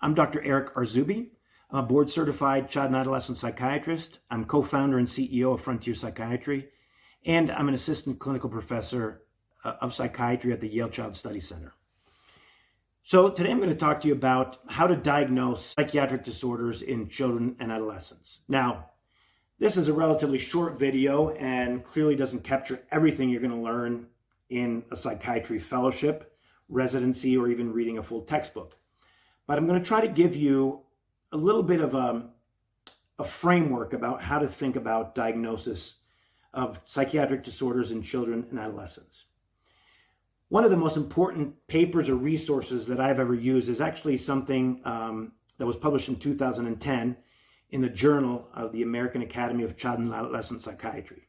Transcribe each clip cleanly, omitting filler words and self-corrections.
I'm Dr. Eric Arzubi. I'm a board-certified child and adolescent psychiatrist. I'm co-founder and CEO of Frontier Psychiatry, and I'm an assistant clinical professor of psychiatry at the Yale Child Study Center. So today I'm going to talk to you about how to diagnose psychiatric disorders in children and adolescents. Now, this is a relatively short video and clearly doesn't capture everything you're going to learn in a psychiatry fellowship, residency, or even reading a full textbook. But I'm going to try to give you a little bit of a framework about how to think about diagnosis of psychiatric disorders in children and adolescents. One of the most important papers or resources that I've ever used is actually something that was published in 2010 in the Journal of the American Academy of Child and Adolescent Psychiatry.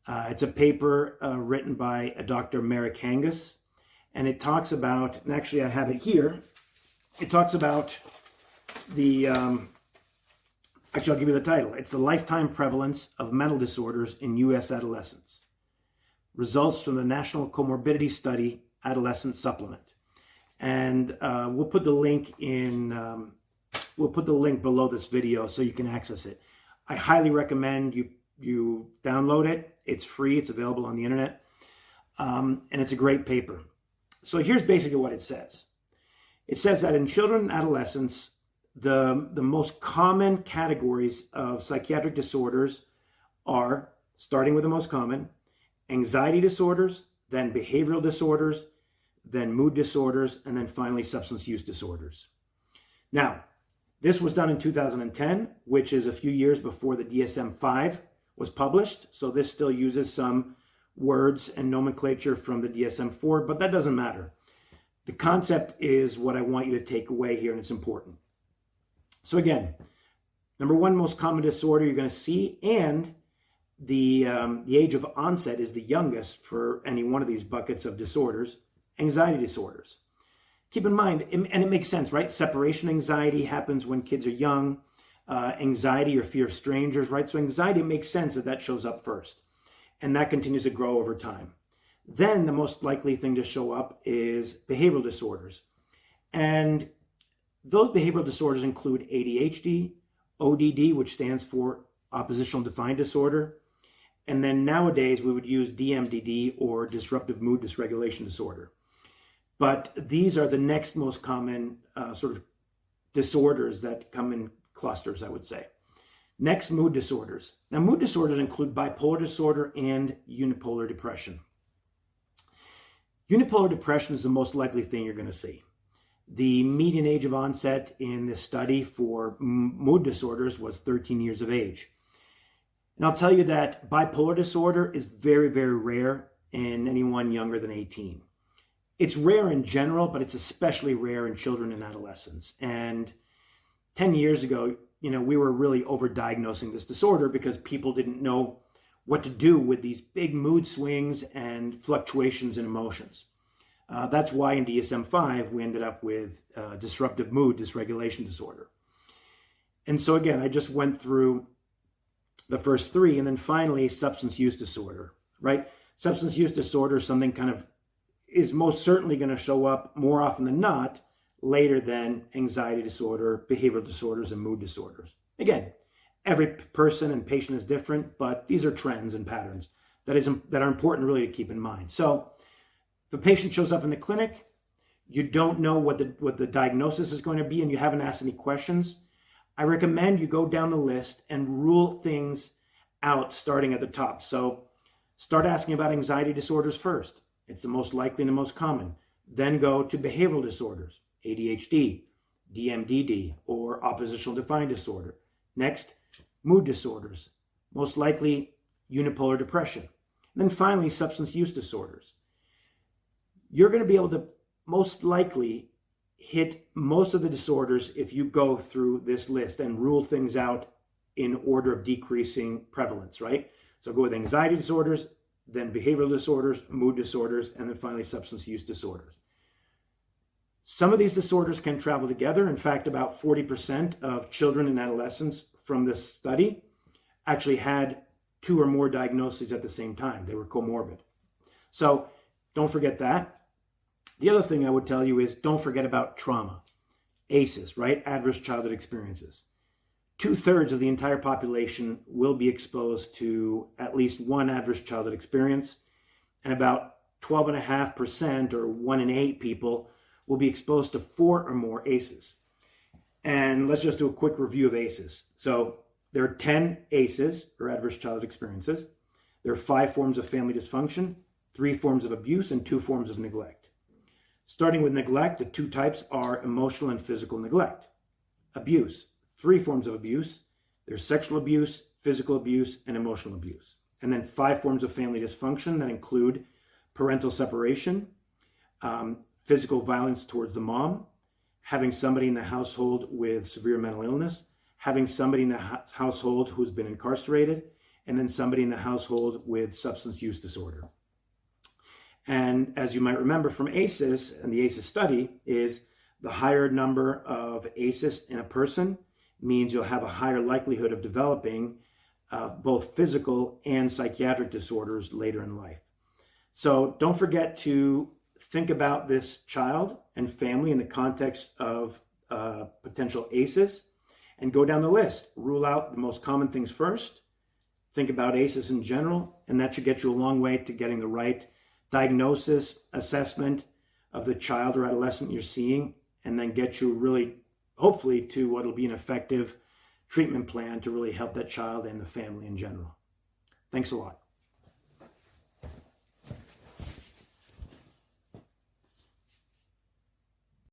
It's a paper written by a Dr. Merrick Hangus, and it talks about, and actually I have it here, it talks about the, actually I'll give you the title. It's the lifetime prevalence of mental disorders in U.S. adolescents. Results from the National Comorbidity Study Adolescent Supplement. And we'll put the link in, we'll put the link below this video so you can access it. I highly recommend you download it. It's free, it's available on the internet. And it's a great paper. So here's basically what it says. It says that in children and adolescents, the most common categories of psychiatric disorders are, starting with the most common, anxiety disorders, then behavioral disorders, then mood disorders, and then finally substance use disorders. Now, this was done in 2010, which is a few years before the DSM-5 was published. So this still uses some words and nomenclature from the DSM-4, but that doesn't matter. The concept is what I want you to take away here, and it's important. So again, number one most common disorder you're going to see, and the age of onset is the youngest for any one of these buckets of disorders, anxiety disorders. Keep in mind, and it makes sense, right? Separation anxiety happens when kids are young. Anxiety or fear of strangers, right? So anxiety, it makes sense that shows up first. And that continues to grow over time. Then the most likely thing to show up is behavioral disorders. And those behavioral disorders include ADHD, ODD, which stands for oppositional defiant disorder. And then nowadays we would use DMDD, or disruptive mood dysregulation disorder. But these are the next most common sort of disorders that come in clusters, I would say. Next, mood disorders. Now, mood disorders include bipolar disorder and unipolar depression. Unipolar depression is the most likely thing you're going to see. The median age of onset in this study for mood disorders was 13 years of age. And I'll tell you that bipolar disorder is very, very rare in anyone younger than 18. It's rare in general, but it's especially rare in children and adolescents. And 10 years ago, we were really overdiagnosing this disorder because people didn't know what to do with these big mood swings and fluctuations in emotions. That's why in DSM-5, we ended up with disruptive mood dysregulation disorder. And so again, I just went through the first three, and then finally, substance use disorder, right? Substance use disorder is something is most certainly going to show up more often than not later than anxiety disorder, behavioral disorders, and mood disorders. Again, every person and patient is different, but these are trends and patterns that are important really to keep in mind. So if a patient shows up in the clinic, you don't know what the diagnosis is going to be, and you haven't asked any questions, I recommend you go down the list and rule things out starting at the top. So start asking about anxiety disorders first. It's the most likely and the most common. Then go to behavioral disorders, ADHD, DMDD, or oppositional defiant disorder. Next, mood disorders, most likely unipolar depression. And then finally, substance use disorders. You're going to be able to most likely hit most of the disorders if you go through this list and rule things out in order of decreasing prevalence, right? So go with anxiety disorders, then behavioral disorders, mood disorders, and then finally substance use disorders. Some of these disorders can travel together. In fact, about 40% of children and adolescents from this study actually had 2 or more diagnoses at the same time. They were comorbid. So don't forget that. The other thing I would tell you is don't forget about trauma. ACEs, right? Adverse childhood experiences. 2/3 of the entire population will be exposed to at least one adverse childhood experience, and about 12.5%, or 1 in 8 people, will be exposed to 4 or more ACEs. And let's just do a quick review of ACEs. So there are 10 ACEs, or adverse childhood experiences. There are 5 forms of family dysfunction, 3 forms of abuse, and 2 forms of neglect. Starting with neglect, the 2 types are emotional and physical neglect. Abuse, 3 forms of abuse. There's sexual abuse, physical abuse, and emotional abuse. And then 5 forms of family dysfunction that include parental separation, physical violence towards the mom, having somebody in the household with severe mental illness, having somebody in the household who's been incarcerated, and then somebody in the household with substance use disorder. And as you might remember from ACEs, and the ACEs study, is the higher number of ACEs in a person means you'll have a higher likelihood of developing both physical and psychiatric disorders later in life. So don't forget to think about this child and family in the context of potential ACEs, and go down the list. Rule out the most common things first. Think about ACEs in general, and that should get you a long way to getting the right diagnosis, assessment of the child or adolescent you're seeing, and then get you really, hopefully, to what will be an effective treatment plan to really help that child and the family in general. Thanks a lot.